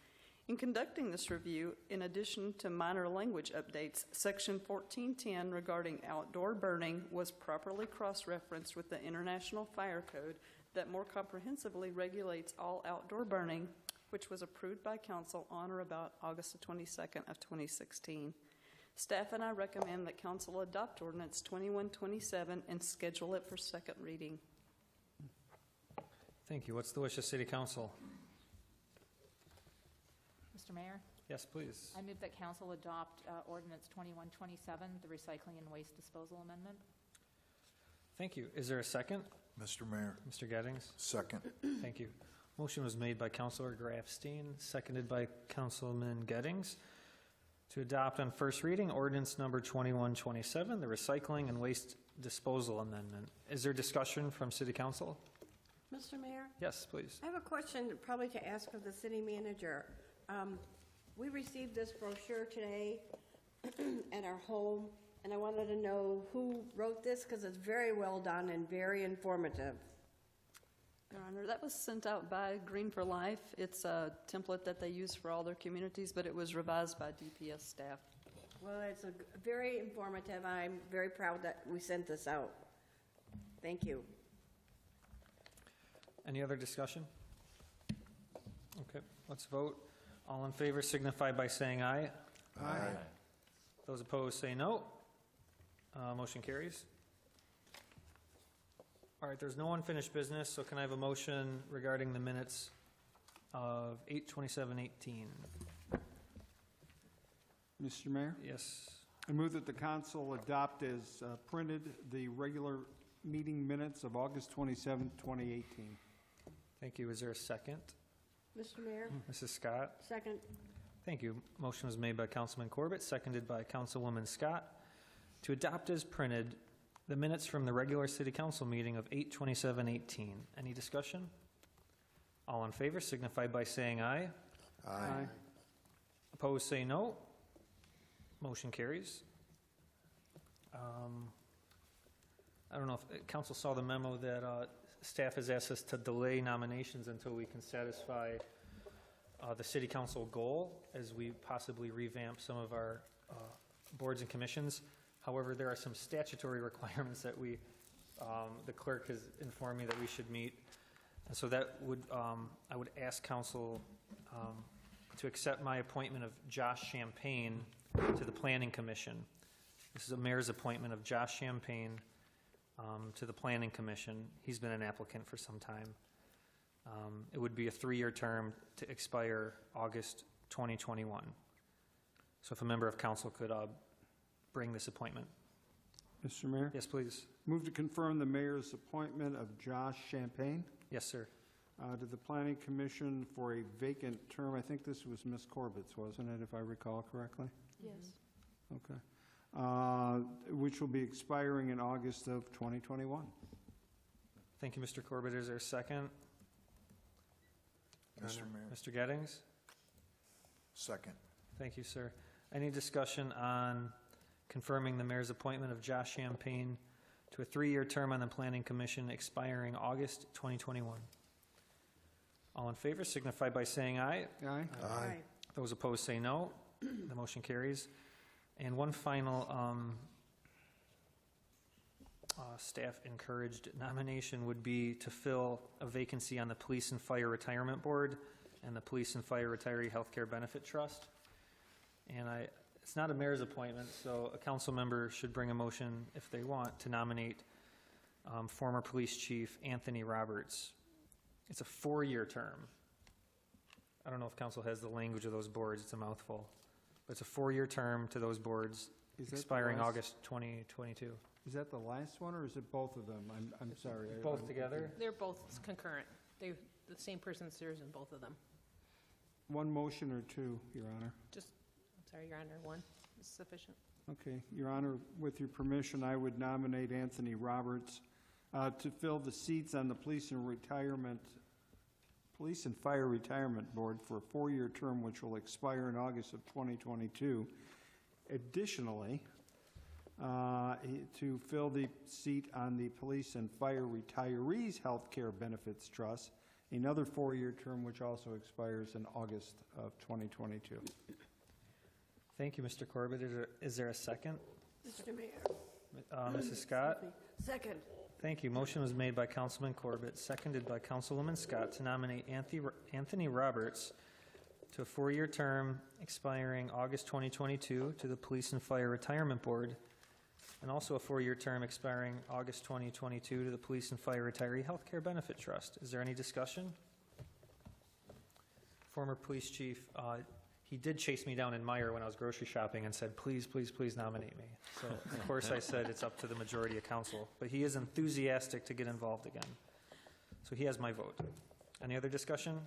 In conducting this review, in addition to minor language updates, Section 1410 regarding outdoor burning was properly cross-referenced with the International Fire Code that more comprehensively regulates all outdoor burning, which was approved by council on or about August the 22nd of 2016. Staff and I recommend that council adopt ordinance 2127 and schedule it for second reading. Thank you. What's the wish of City Council? Mr. Mayor, Yes, please. I move that council adopt ordinance 2127, the recycling and waste disposal amendment. Thank you. Is there a second? Mr. Mayor, Mr. Gettings? second. Thank you. Motion was made by Councilor Grafstein, seconded by Councilman Gettings, to adopt on first reading ordinance number 2127, the recycling and waste disposal amendment. Is there discussion from City Council? Mr. Mayor, Yes, please. I have a question probably to ask of the city manager. We received this brochure today at our home, and I wanted to know who wrote this because it's very well done and very informative. Your Honor, that was sent out by Green for Life. It's a template that they use for all their communities, but it was revised by DPS staff. Well, it's very informative. I'm very proud that we sent this out. Thank you. Any other discussion? Okay, let's vote. All in favor signify by saying aye. Aye. Those opposed say no. Motion carries. All right, there's no unfinished business, so can I have a motion regarding the minutes of 8/27/18? Mr. Mayor, Yes. I move that the council adopt as printed the regular meeting minutes of August 27, 2018. Thank you. Is there a second? Mr. Mayor, Mrs. Scott? second. Thank you. Motion was made by Councilman Corbett, seconded by Councilwoman Scott, to adopt as printed the minutes from the regular city council meeting of 8/27/18. Any discussion? All in favor signify by saying aye. Aye. Opposed say no. Motion carries. I don't know if council saw the memo that staff has asked us to delay nominations until we can satisfy the city council goal as we possibly revamp some of our boards and commissions. However, there are some statutory requirements that the clerk has informed me that we should meet. And so that would, I would ask council to accept my appointment of Josh Champagne to the Planning Commission. This is a mayor's appointment of Josh Champagne to the Planning Commission. He's been an applicant for some time. It would be a 3-year term to expire August 2021. So if a member of council could bring this appointment. Mr. Mayor? Yes, please. Move to confirm the mayor's appointment of Josh Champagne Yes, sir. to the Planning Commission for a vacant term. I think this was Ms. Corbett's, wasn't it, if I recall correctly? Yes. Okay. Which will be expiring in August of 2021. Thank you, Mr. Corbett. Is there a second? Mr. Mayor? Mr. Gettings? Second. Thank you, sir. Any discussion on confirming the mayor's appointment of Josh Champagne to a 3-year term on the Planning Commission expiring August 2021? All in favor signify by saying aye. Aye. Aye. Those opposed say no. The motion carries. And one final staff encouraged nomination would be to fill a vacancy on the Police and Fire Retirement Board and the Police and Fire Retiree Healthcare Benefit Trust. And it's not a mayor's appointment, so a council member should bring a motion if they want to nominate former police chief Anthony Roberts. It's a 4-year term. I don't know if council has the language of those boards. It's a mouthful. But it's a 4-year term to those boards Is that the expiring last- August 2022. Is that the last one, or is it both of them? I'm sorry. Both together? They're both concurrent. The same person serves in both of them. One motion or two, Your Honor? I'm sorry, Your Honor, one is sufficient. Okay, Your Honor, with your permission, I would nominate Anthony Roberts to fill the seats on the Police and Fire Retirement Board for a 4-year term, which will expire in August of 2022. Additionally, to fill the seat on the Police and Fire Retirees Healthcare Benefits Trust, another 4-year term, which also expires in August of 2022. Thank you, Mr. Corbett. Is there a second? Mr. Mayor. Mrs. Scott? Second. Thank you. Motion was made by Councilman Corbett, seconded by Councilwoman Scott to nominate Anthony Roberts to a 4-year term expiring August 2022 to the Police and Fire Retirement Board, and also a 4-year term expiring August 2022 to the Police and Fire Retiree Healthcare Benefit Trust. Is there any discussion? Former police chief, he did chase me down in Meyer when I was grocery shopping and said, please, please, please nominate me. So, of course, I said it's up to the majority of council. But he is enthusiastic to get involved again. So he has my vote. Any other discussion?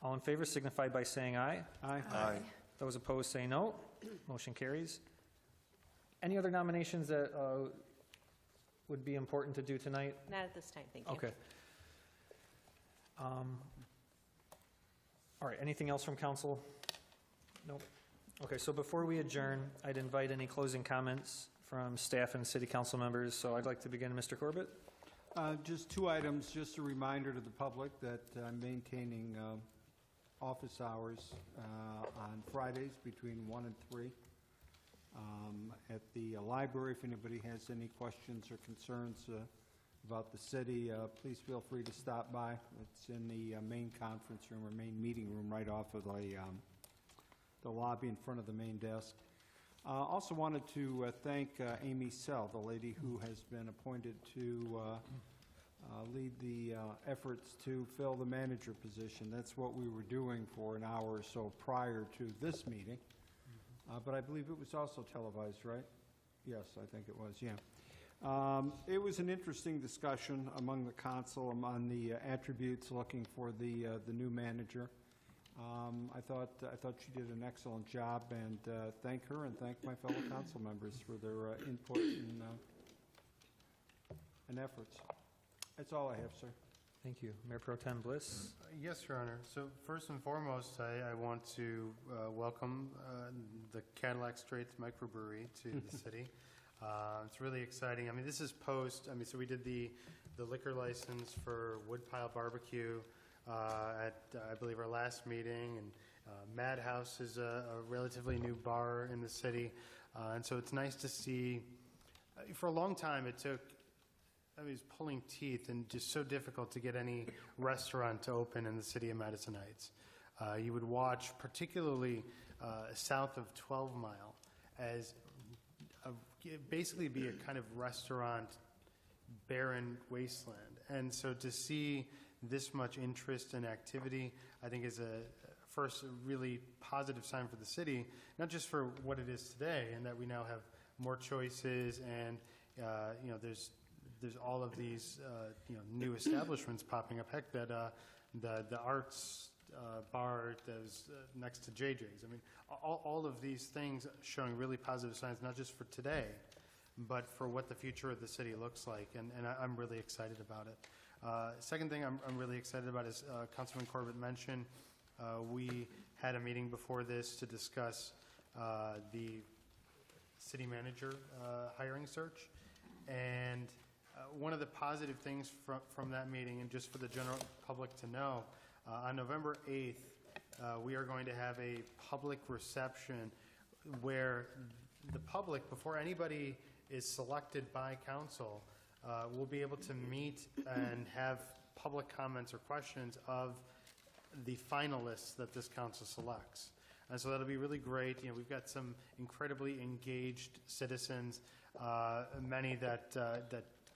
All in favor signify by saying aye. Aye. Aye. Those opposed say no. Motion carries. Any other nominations that would be important to do tonight? Not at this time, thank you. Okay. All right, anything else from council? Nope. Okay, so before we adjourn, I'd invite any closing comments from staff and city council members. So I'd like to begin, Mr. Corbett. Just 2 items, just a reminder to the public that I'm maintaining office hours on Fridays between 1 and 3 at the library. If anybody has any questions or concerns about the city, please feel free to stop by. It's in the main conference room or main meeting room right off of the lobby in front of the main desk. Also wanted to thank Amy Sell, the lady who has been appointed to lead the efforts to fill the manager position. That's what we were doing for an hour or so prior to this meeting. But I believe it was also televised, right? Yes, I think it was, yeah. It was an interesting discussion among the council on the attributes looking for the new manager. I thought she did an excellent job, and thank her and thank my fellow council members for their input and efforts. That's all I have, sir. Thank you. Mayor Pro Tem Bliss. Yes, Your Honor. So first and foremost, I want to welcome the Cadillac Straits Microbrewery to the city. It's really exciting. I mean, this is so we did the liquor license for Woodpile Barbecue at, I believe, our last meeting, and Madhouse is a relatively new bar in the city. And so it's nice to see, for a long time it took, it was pulling teeth and just so difficult to get any restaurant to open in the city of Madison Heights. You would watch, particularly south of 12 Mile, as basically be a kind of restaurant barren wasteland. And so to see this much interest and activity, I think is first, a really positive sign for the city, not just for what it is today, and that we now have more choices, and there's all of these new establishments popping up. Heck, that the arts bar that's next to JJ's. I mean, all of these things showing really positive signs, not just for today, but for what the future of the city looks like, and I'm really excited about it. Second thing I'm really excited about is Councilman Corbett mentioned, we had a meeting before this to discuss the city manager hiring search, and one of the positive things from that meeting, and just for the general public to know, on November 8th, we are going to have a public reception where the public, before anybody is selected by council, will be able to meet and have public comments or questions of the finalists that this council selects. And so that'll be really great. We've got some incredibly engaged citizens, many that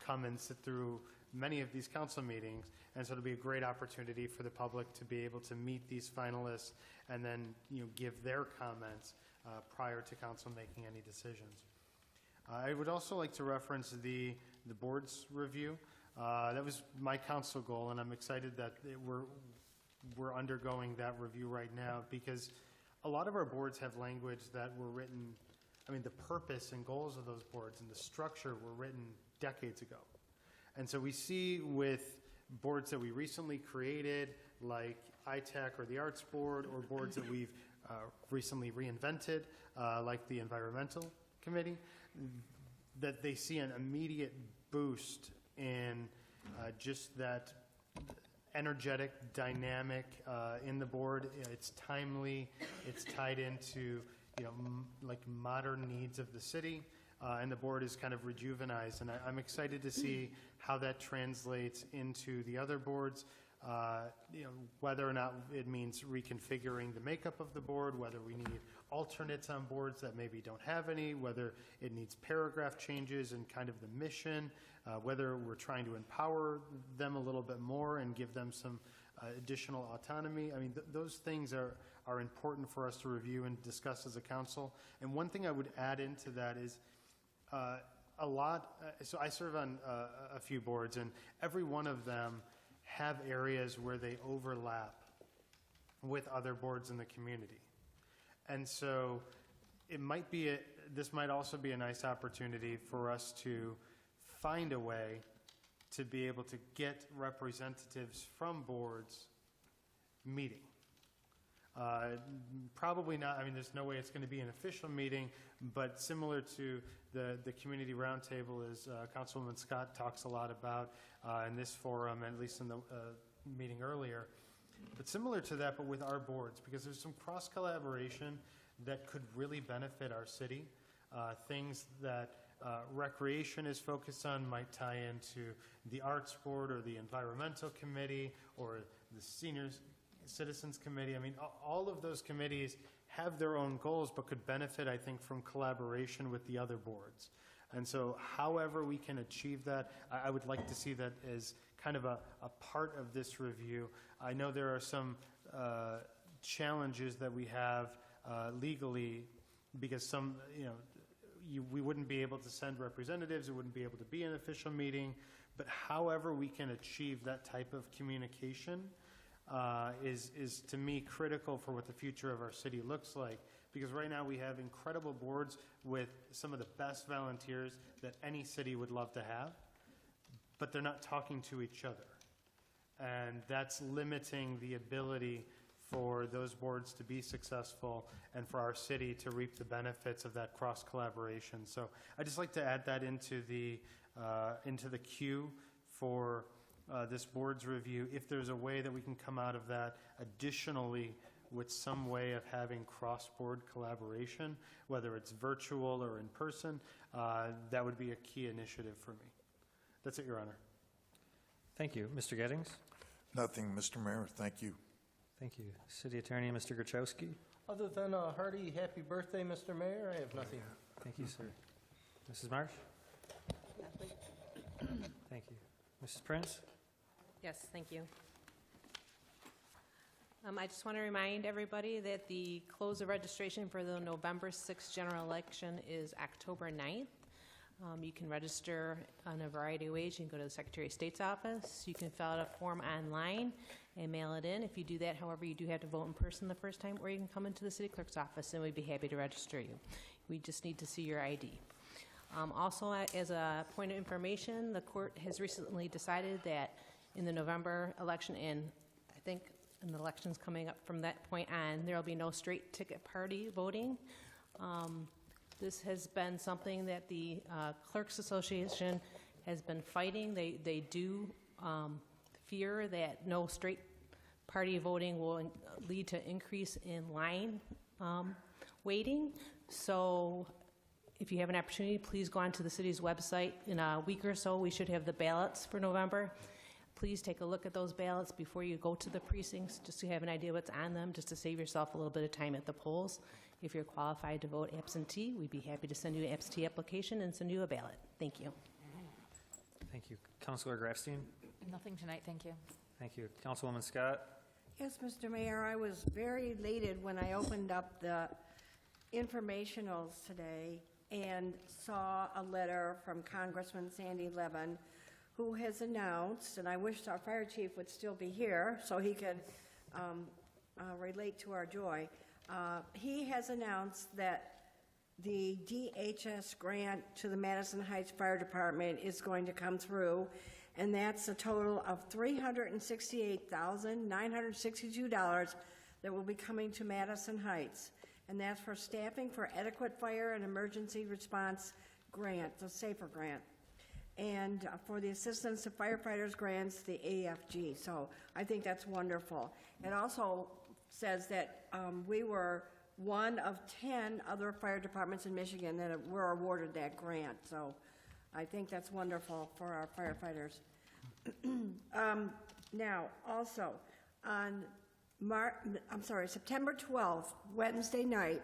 come and sit through many of these council meetings, and so it'll be a great opportunity for the public to be able to meet these finalists and then give their comments prior to council making any decisions. I would also like to reference the board's review. That was my council goal, and I'm excited that we're undergoing that review right now, because a lot of our boards have language that were written, the purpose and goals of those boards and the structure were written decades ago. And so we see with boards that we recently created, like ITAC or the Arts Board, or boards that we've recently reinvented, like the Environmental Committee, that they see an immediate boost in just that energetic, dynamic in the board. It's timely. It's tied into like modern needs of the city, and the board is kind of rejuvenized. And I'm excited to see how that translates into the other boards. Whether or not it means reconfiguring the makeup of the board, whether we need alternates on boards that maybe don't have any, whether it needs paragraph changes and kind of the mission, whether we're trying to empower them a little bit more and give them some additional autonomy. Those things are important for us to review and discuss as a council. And one thing I would add into that is so I serve on a few boards, and every one of them have areas where they overlap with other boards in the community. And so this might also be a nice opportunity for us to find a way to be able to get representatives from boards meeting. Probably not, there's no way it's going to be an official meeting, but similar to the community roundtable, as Councilwoman Scott talks a lot about in this forum, at least in the meeting earlier. But similar to that, but with our boards, because there's some cross-collaboration that could really benefit our city. Things that recreation is focused on might tie into the Arts Board or the Environmental Committee or the Seniors Citizens Committee. All of those committees have their own goals, but could benefit, I think, from collaboration with the other boards. And so however we can achieve that, I would like to see that as kind of a part of this review. I know there are some challenges that we have legally, because we wouldn't be able to send representatives, it wouldn't be able to be an official meeting, but however we can achieve that type of communication is to me critical for what the future of our city looks like. Because right now we have incredible boards with some of the best volunteers that any city would love to have, but they're not talking to each other. And that's limiting the ability for those boards to be successful and for our city to reap the benefits of that cross-collaboration. So I'd just like to add that into the queue for this board's review, if there's a way that we can come out of that additionally with some way of having cross-board collaboration, whether it's virtual or in person, that would be a key initiative for me. That's it, Your Honor. Thank you. Mr. Gettings? Nothing, Mr. Mayor. Thank you. Thank you. City Attorney, Mr. Grachowski? Other than a hearty happy birthday, Mr. Mayor, I have nothing. Thank you, sir. Mrs. Marsh? Nothing. Thank you. Mrs. Prince? Yes, thank you. I just want to remind everybody that the close of registration for the November 6th general election is October 9th. You can register on a variety of ways. You can go to the Secretary of State's office. You can fill out a form online and mail it in. If you do that, however, you do have to vote in person the first time, or you can come into the city clerk's office, and we'd be happy to register you. We just need to see your ID. Also, as a point of information, the court has recently decided that in the November election, and I think in the elections coming up from that point on, there will be no straight ticket party voting. This has been something that the Clerks Association has been fighting. They do fear that no straight party voting will lead to increase in line waiting. So if you have an opportunity, please go onto the city's website. In a week or so, we should have the ballots for November. Please take a look at those ballots before you go to the precincts, just to have an idea what's on them, just to save yourself a little bit of time at the polls. If you're qualified to vote absentee, we'd be happy to send you an absentee application and send you a ballot. Thank you. Thank you. Councilor Grafstein? Nothing tonight, thank you. Thank you. Councilwoman Scott? Yes, Mr. Mayor, I was very elated when I opened up the informationals today and saw a letter from Congressman Sandy Levin, who has announced, and I wish our fire chief would still be here so he could relate to our joy. He has announced that the DHS grant to the Madison Heights Fire Department is going to come through, and that's a total of $368,962 that will be coming to Madison Heights, and that's for staffing for adequate fire and emergency response grant, the SAFER grant, and for the assistance to firefighters grants, the AFG. So I think that's wonderful. It also says that we were one of 10 other fire departments in Michigan that were awarded that grant. So I think that's wonderful for our firefighters. Now, also, on September 12th, Wednesday night,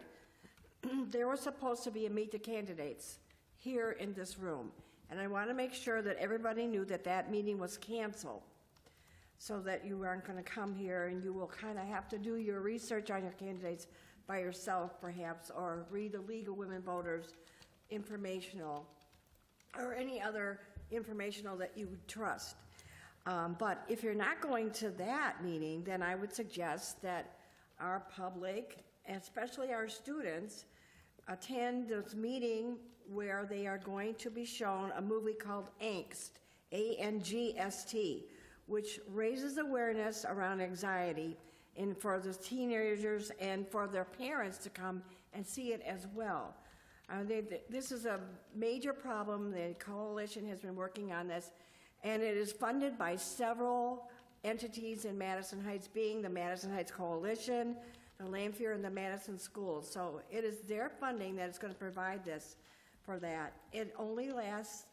there was supposed to be a Meet the Candidates here in this room. And I want to make sure that everybody knew that that meeting was canceled, so that you aren't going to come here and you will kind of have to do your research on your candidates by yourself, perhaps, or read the League of Women Voters informational or any other informational that you would trust. But if you're not going to that meeting, then I would suggest that our public, especially our students, attend this meeting where they are going to be shown a movie called Angst, A-N-G-S-T, which raises awareness around anxiety and for the teenagers and for their parents to come and see it as well. This is a major problem. The coalition has been working on this, and it is funded by several entities in Madison Heights, being the Madison Heights Coalition, the Lanphier, and the Madison Schools. So it is their funding that is going to provide this for that. It only lasts,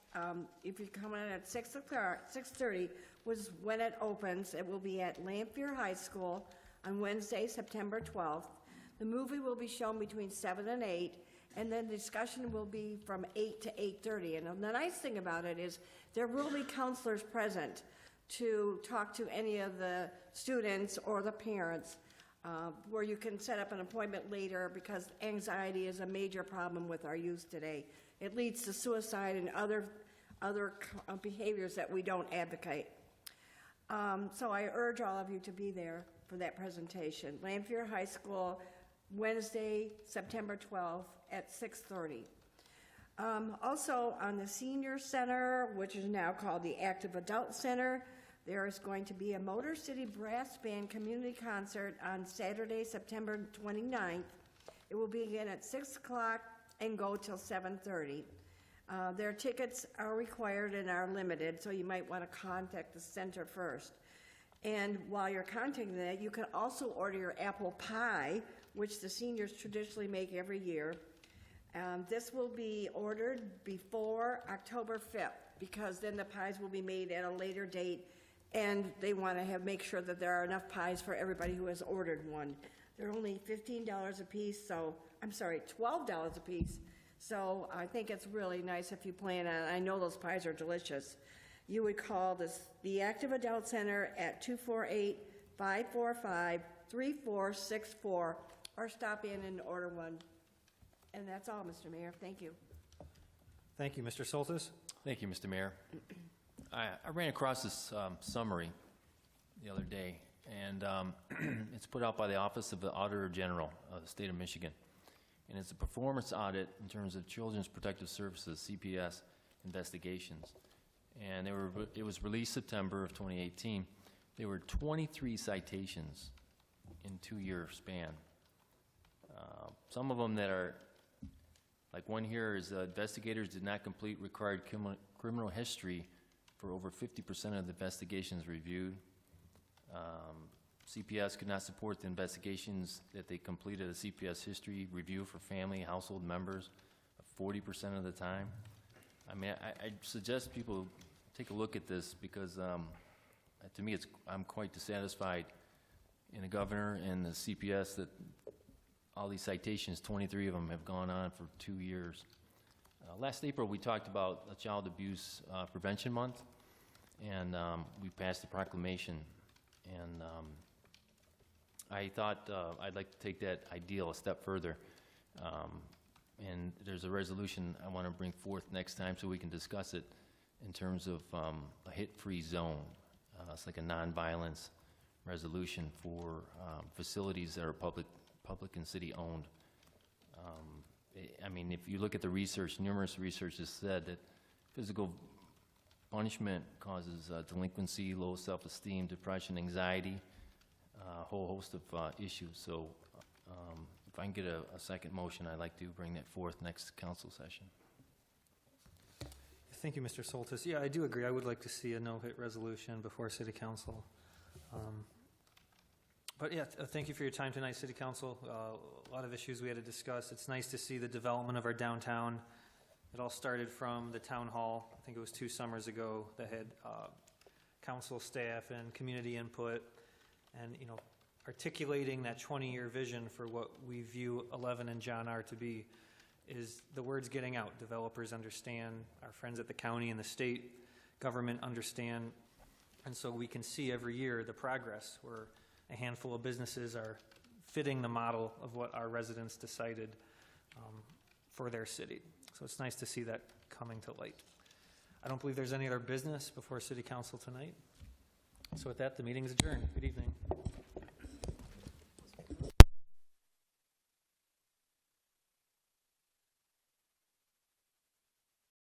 if you come in at 6:30, was when it opens. It will be at Lanphier High School on Wednesday, September 12th. The movie will be shown between 7 and 8, and then the discussion will be from 8 to 8:30. And the nice thing about it is there will be counselors present to talk to any of the students or the parents, where you can set up an appointment later, because anxiety is a major problem with our youth today. It leads to suicide and other behaviors that we don't advocate. So I urge all of you to be there for that presentation. Lanphier High School, Wednesday, September 12th at 6:30. Also on the Senior Center, which is now called the Active Adult Center, there is going to be a Motor City Brass Band community concert on Saturday, September 29th. It will begin at 6 o'clock and go till 7:30. Their tickets are required and are limited, so you might want to contact the center first. And while you're contacting that, you can also order your apple pie, which the seniors traditionally make every year. This will be ordered before October 5th, because then the pies will be made at a later date, and they want to make sure that there are enough pies for everybody who has ordered one. They're only $15 a piece, so, I'm sorry, $12 a piece. So I think it's really nice if you plan on it. I know those pies are delicious. You would call the Active Adult Center at 248-545 3464, or stop in and order one. And that's all, Mr. Mayor. Thank you. Thank you. Mr. Soltis? Thank you, Mr. Mayor. I ran across this summary the other day, and it's put out by the Office of the Auditor General of the state of Michigan. And it's a performance audit in terms of Children's Protective Services, CPS, investigations. And it was released September of 2018. There were 23 citations in 2-year span. Some of them that are, like one here is investigators did not complete required criminal history for over 50% of the investigations reviewed. CPS could not support the investigations that they completed a CPS history review for family household members 40% of the time. I mean, I suggest people take a look at this because to me, I'm quite dissatisfied in the governor and the CPS that all these citations, 23 of them have gone on for 2 years. Last April, we talked about Child Abuse Prevention Month, and we passed a proclamation. And I thought I'd like to take that ideal a step further. And there's a resolution I want to bring forth next time so we can discuss it in terms of a hit-free zone. It's like a nonviolence resolution for facilities that are public and city-owned. I mean, if you look at the research, numerous research has said that physical punishment causes delinquency, low self-esteem, depression, anxiety, a whole host of issues. So if I can get a second motion, I'd like to bring that forth next council session. Thank you, Mr. Soltis. Yeah, I do agree. I would like to see a no-hit resolution before City Council. But yeah, thank you for your time tonight, City Council. A lot of issues we had to discuss. It's nice to see the development of our downtown. It all started from the town hall. I think it was 2 summers ago that had council staff and community input, and articulating that 20-year vision for what we view 11 and John R. to be. Is the word's getting out. Developers understand, our friends at the county and the state government understand, and so we can see every year the progress where a handful of businesses are fitting the model of what our residents decided for their city. So it's nice to see that coming to light. I don't believe there's any other business before City Council tonight. So with that, the meeting is adjourned. Good evening.